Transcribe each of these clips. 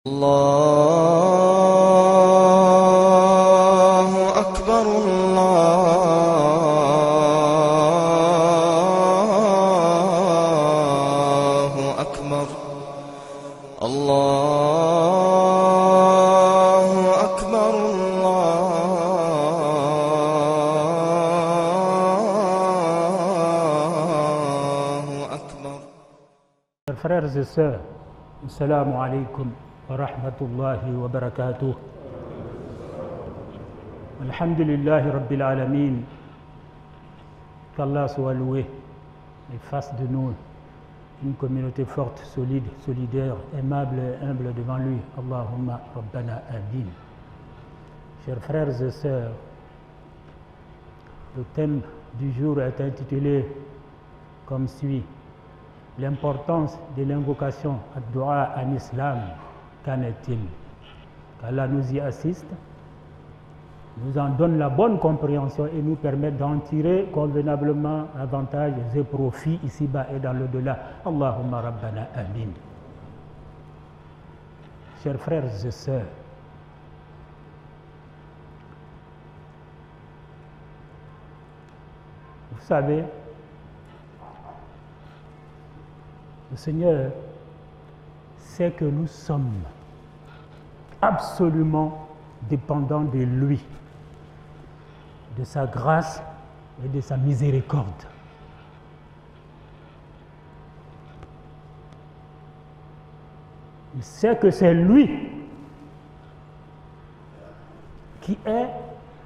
الله أكبر الله أكبر الله أكبر الله أكبر. Frères et sœurs, assalamu alaikum wa rahmatullahi wa barakatuh. Alhamdulillahi rabbil alamin. Qu'Allah soit loué et fasse de nous une communauté forte, solide, solidaire, aimable et humble devant lui. Allahumma rabbana amin. Chers frères et sœurs, le thème du jour est intitulé comme suit: l'importance de l'invocation ad-dua en islam, qu'en est-il? Qu'Allah nous y assiste, nous en donne la bonne compréhension et nous permette d'en tirer convenablement avantages et profits ici-bas et dans l'au-delà. Allahumma rabbana amin. Chers frères et sœurs, vous savez, le Seigneur sait que nous sommes absolument dépendants de lui, de sa grâce et de sa miséricorde. Il sait que c'est lui qui est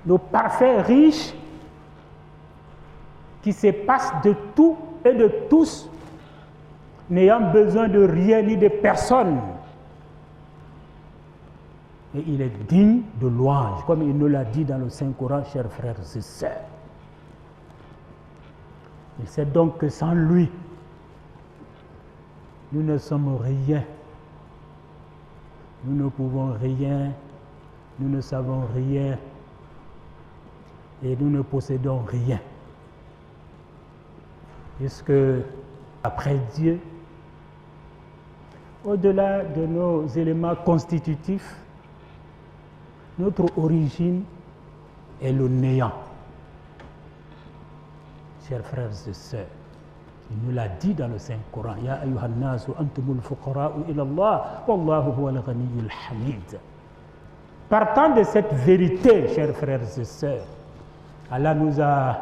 le parfait riche, qui se passe de tout et de tous, n'ayant besoin de rien ni de personne. Et il est digne de louange, comme il nous l'a dit dans le Saint-Coran, chers frères et sœurs. Il sait donc que sans lui, nous ne sommes rien. Nous ne pouvons rien, nous ne savons rien et nous ne possédons rien. Puisque, après Dieu, au-delà de nos éléments constitutifs, notre origine est le néant. Chers frères et sœurs, il nous l'a dit dans le Saint-Coran: Ya ayyuhan nasu antumul fuqara'u ila Allah wallahu huwal ghaniyyul hamid. Partant de cette vérité, chers frères et sœurs, Allah nous a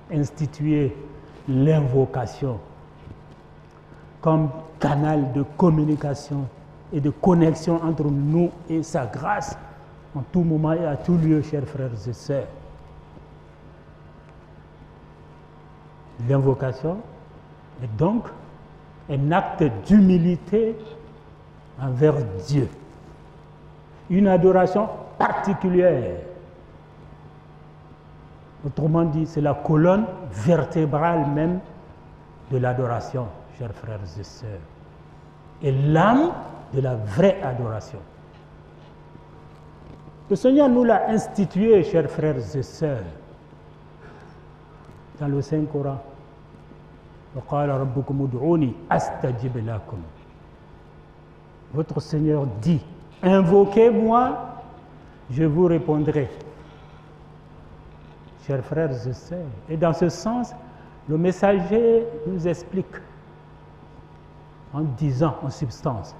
institué l'invocation comme canal de communication et de connexion entre nous et sa grâce en tout moment et à tout lieu, chers frères et sœurs. L'invocation est donc un acte d'humilité envers Dieu, une adoration particulière. Autrement dit, c'est la colonne vertébrale même de l'adoration, chers frères et sœurs, et l'âme de la vraie adoration. Le Seigneur nous l'a institué, chers frères et sœurs, dans le Saint-Coran. Votre Seigneur dit: invoquez-moi, je vous répondrai. Chers frères et sœurs, et dans ce sens, le messager nous explique en disant en substance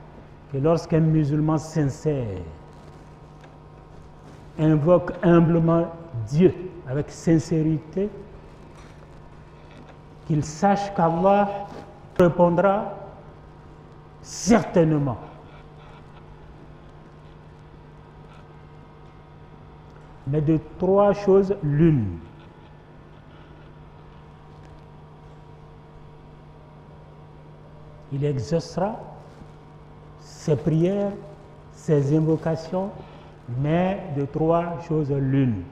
que lorsqu'un musulman sincère invoque humblement Dieu avec sincérité, qu'il sache qu'Allah répondra certainement. Mais de trois choses l'une: il exaucera ses prières, ses invocations, mais de trois choses l'une.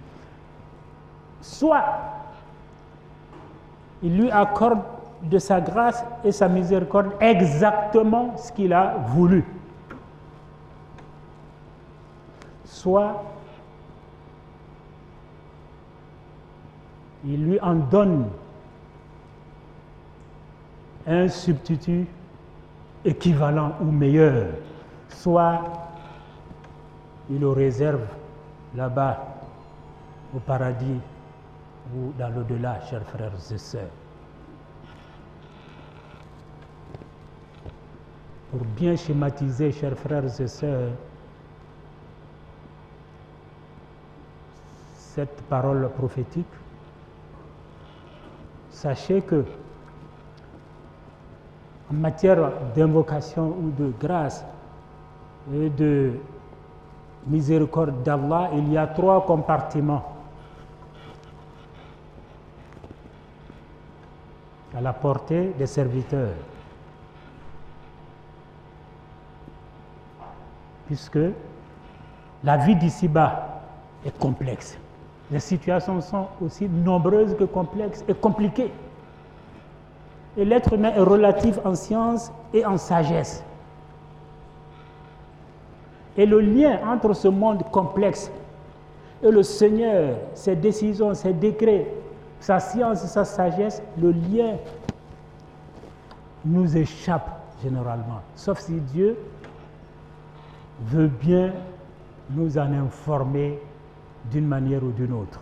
Soit il lui accorde de sa grâce et sa miséricorde exactement ce qu'il a voulu. Soit il lui en donne un substitut équivalent ou meilleur, soit il le réserve là-bas, au paradis ou dans l'au-delà, chers frères et sœurs. Pour bien schématiser, chers frères et sœurs, cette parole prophétique, sachez que en matière d'invocation ou de grâce et de miséricorde d'Allah, il y a 3 compartiments à la portée des serviteurs. Puisque la vie d'ici-bas est complexe. Les situations sont aussi nombreuses que complexes et compliquées. Et l'être humain est relatif en science et en sagesse. Et le lien entre ce monde complexe et le Seigneur, ses décisions, ses décrets, sa science et sa sagesse, le lien nous échappe généralement. Sauf si Dieu veut bien nous en informer d'une manière ou d'une autre.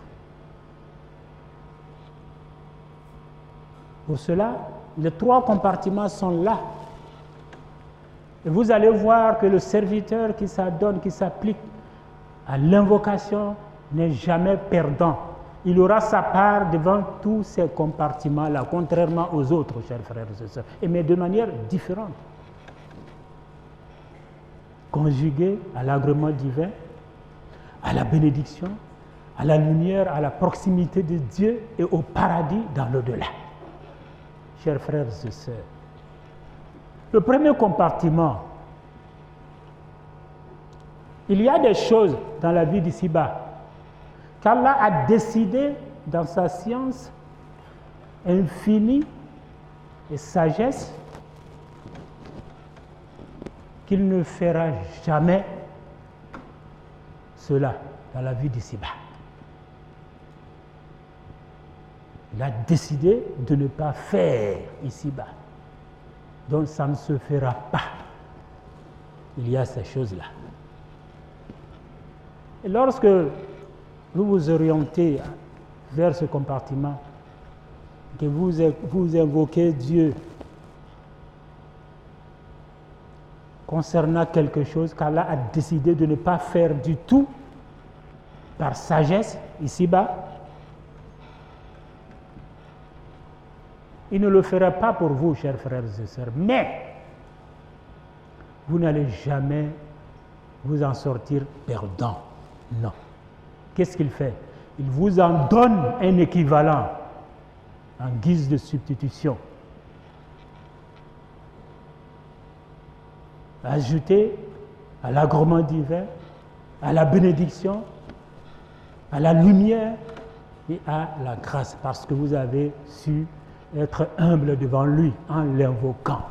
Pour cela, les 3 compartiments sont là. Et vous allez voir que le serviteur qui s'adonne, qui s'applique à l'invocation n'est jamais perdant. Il aura sa part devant tous ces compartiments-là, contrairement aux autres, chers frères et sœurs, mais de manière différente. Conjugué à l'agrément divin, à la bénédiction, à la lumière, à la proximité de Dieu et au paradis dans l'au-delà. Chers frères et sœurs, le premier compartiment, il y a des choses dans la vie d'ici-bas qu'Allah a décidé dans sa science infinie et sagesse qu'il ne fera jamais cela dans la vie d'ici-bas. Il a décidé de ne pas faire ici-bas. Donc ça ne se fera pas. Il y a ces choses-là. Et lorsque vous vous orientez vers ce compartiment, que vous invoquez Dieu concernant quelque chose qu'Allah a décidé de ne pas faire du tout par sagesse ici-bas, il ne le fera pas pour vous, chers frères et sœurs, mais vous n'allez jamais vous en sortir perdant. Non. Qu'est-ce qu'il fait? Il vous en donne un équivalent en guise de substitution. Ajouté à l'agrément divin, à la bénédiction, à la lumière et à la grâce, parce que vous avez su être humble devant lui en l'invoquant.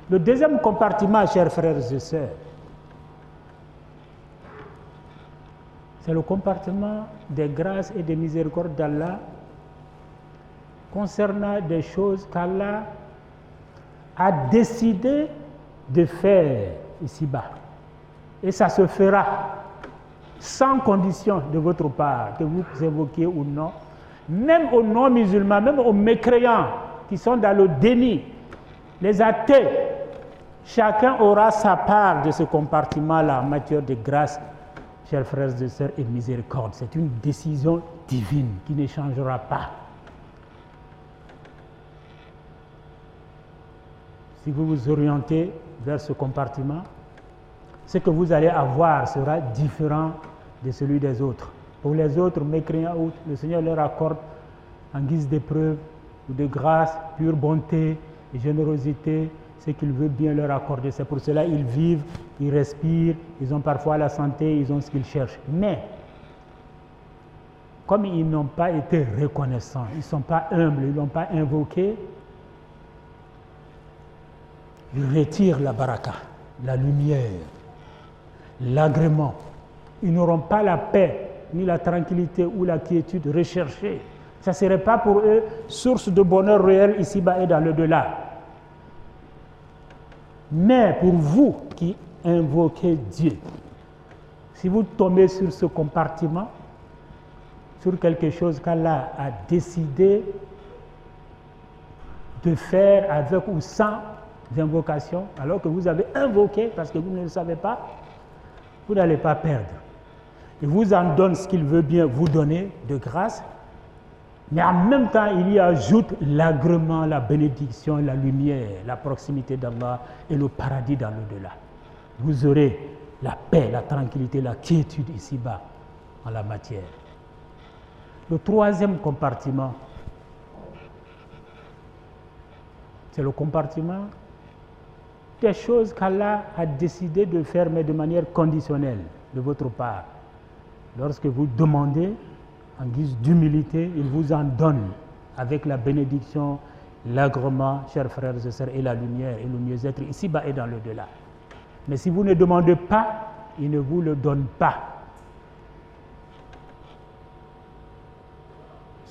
Le deuxième compartiment, chers frères et sœurs, c'est le compartiment des grâces et des miséricordes d'Allah concernant des choses qu'Allah a décidé de faire ici-bas. Et ça se fera sans condition de votre part, que vous évoquiez ou non, même aux non-musulmans, même aux mécréants qui sont dans le déni, les athées, chacun aura sa part de ce compartiment-là en matière de grâce, chers frères et sœurs, et miséricorde. C'est une décision divine qui ne changera pas. Si vous vous orientez vers ce compartiment, ce que vous allez avoir sera différent de celui des autres. Pour les autres mécréants, le Seigneur leur accorde en guise d'épreuve ou de grâce, pure bonté et générosité, ce qu'il veut bien leur accorder. C'est pour cela qu'ils vivent, ils respirent, ils ont parfois la santé, ils ont ce qu'ils cherchent. Mais, comme ils n'ont pas été reconnaissants, ils ne sont pas humbles, ils ne l'ont pas invoqué, ils retirent la baraka, la lumière, l'agrément. Ils n'auront pas la paix, ni la tranquillité ou la quiétude recherchée. Ça ne serait pas pour eux source de bonheur réel ici-bas et dans l'au-delà. Mais pour vous qui invoquez Dieu. Si vous tombez sur ce compartiment, sur quelque chose qu'Allah a décidé de faire avec ou sans invocation, alors que vous avez invoqué parce que vous ne le savez pas, vous n'allez pas perdre. Il vous en donne ce qu'il veut bien vous donner de grâce, mais en même temps, il y ajoute l'agrément, la bénédiction, la lumière, la proximité d'Allah et le paradis dans l'au-delà. Vous aurez la paix, la tranquillité, la quiétude ici-bas en la matière. Le troisième compartiment, c'est le compartiment des choses qu'Allah a décidé de faire, mais de manière conditionnelle de votre part. Lorsque vous demandez, en guise d'humilité, il vous en donne avec la bénédiction, l'agrément, chers frères et sœurs, et la lumière et le mieux-être ici-bas et dans l'au-delà. Mais si vous ne demandez pas, il ne vous le donne pas.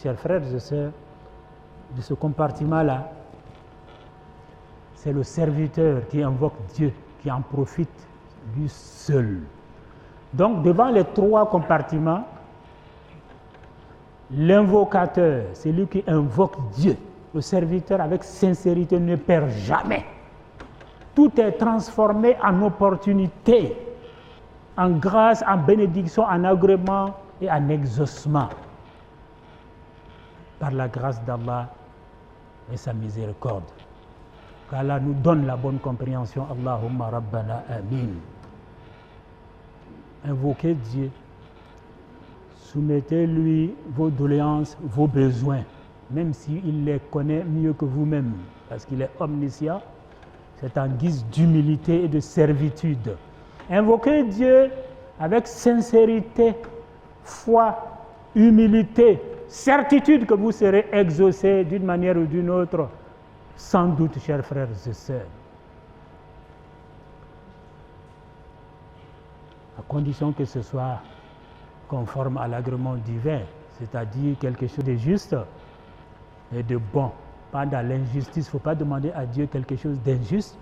Chers frères et sœurs, de ce compartiment-là, c'est le serviteur qui invoque Dieu, qui en profite lui seul. Donc, devant les trois compartiments, l'invocateur, c'est lui qui invoque Dieu. Le serviteur, avec sincérité, ne perd jamais. Tout est transformé en opportunité, en grâce, en bénédiction, en agrément et en exaucement. Par la grâce d'Allah et sa miséricorde. Qu'Allah nous donne la bonne compréhension. Allahumma Rabbana Amin. Invoquez Dieu. Soumettez-lui vos doléances, vos besoins, même s'il les connaît mieux que vous-même, parce qu'il est omniscient. C'est en guise d'humilité et de servitude. Invoquez Dieu avec sincérité, foi, humilité, certitude que vous serez exaucé d'une manière ou d'une autre, sans doute, chers frères et sœurs. À condition que ce soit conforme à l'agrément divin, c'est-à-dire quelque chose de juste et de bon. Pas dans l'injustice, il ne faut pas demander à Dieu quelque chose d'injuste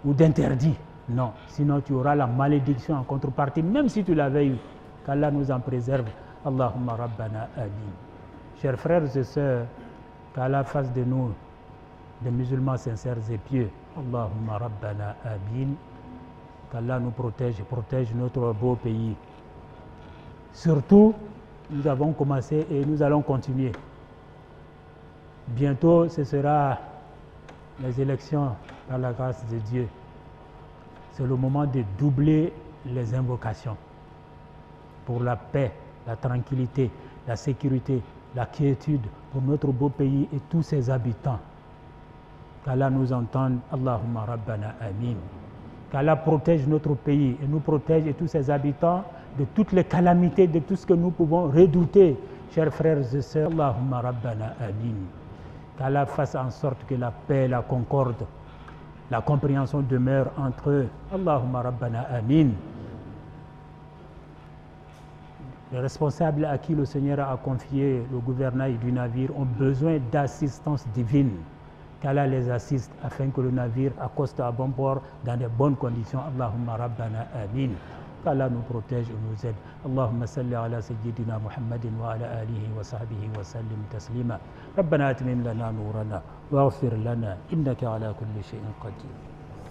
ou d'interdit. Non, sinon tu auras la malédiction en contrepartie, même si tu l'avais eu. Qu'Allah nous en préserve. Allahumma Rabbana Amin. Chers frères et sœurs, qu'Allah fasse de nous des musulmans sincères et pieux. Allahumma Rabbana Amin. Qu'Allah nous protège et protège notre beau pays. Surtout, nous avons commencé et nous allons continuer. Bientôt, ce sera les élections par la grâce de Dieu. C'est le moment de doubler les invocations pour la paix, la tranquillité, la sécurité, la quiétude pour notre beau pays et tous ses habitants. Qu'Allah nous entende. Allahumma Rabbana Amin. Qu'Allah protège notre pays et nous protège et tous ses habitants de toutes les calamités, de tout ce que nous pouvons redouter, chers frères et sœurs. Allahumma Rabbana Amin. Qu'Allah fasse en sorte que la paix, la concorde, la compréhension demeure entre eux. Allahumma Rabbana Amin. Les responsables à qui le Seigneur a confié le gouvernail du navire ont besoin d'assistance divine. Qu'Allah les assiste afin que le navire accoste à bon port dans de bonnes conditions. Allahumma Rabbana Amin. Qu'Allah nous protège et nous aide. Allahumma salli ala sayyidina Muhammadin wa ala alihi wa sahbihi wa sallim taslima. Rabbana atmim lana nurana waghfir lana innaka ala kulli shay'in qadir.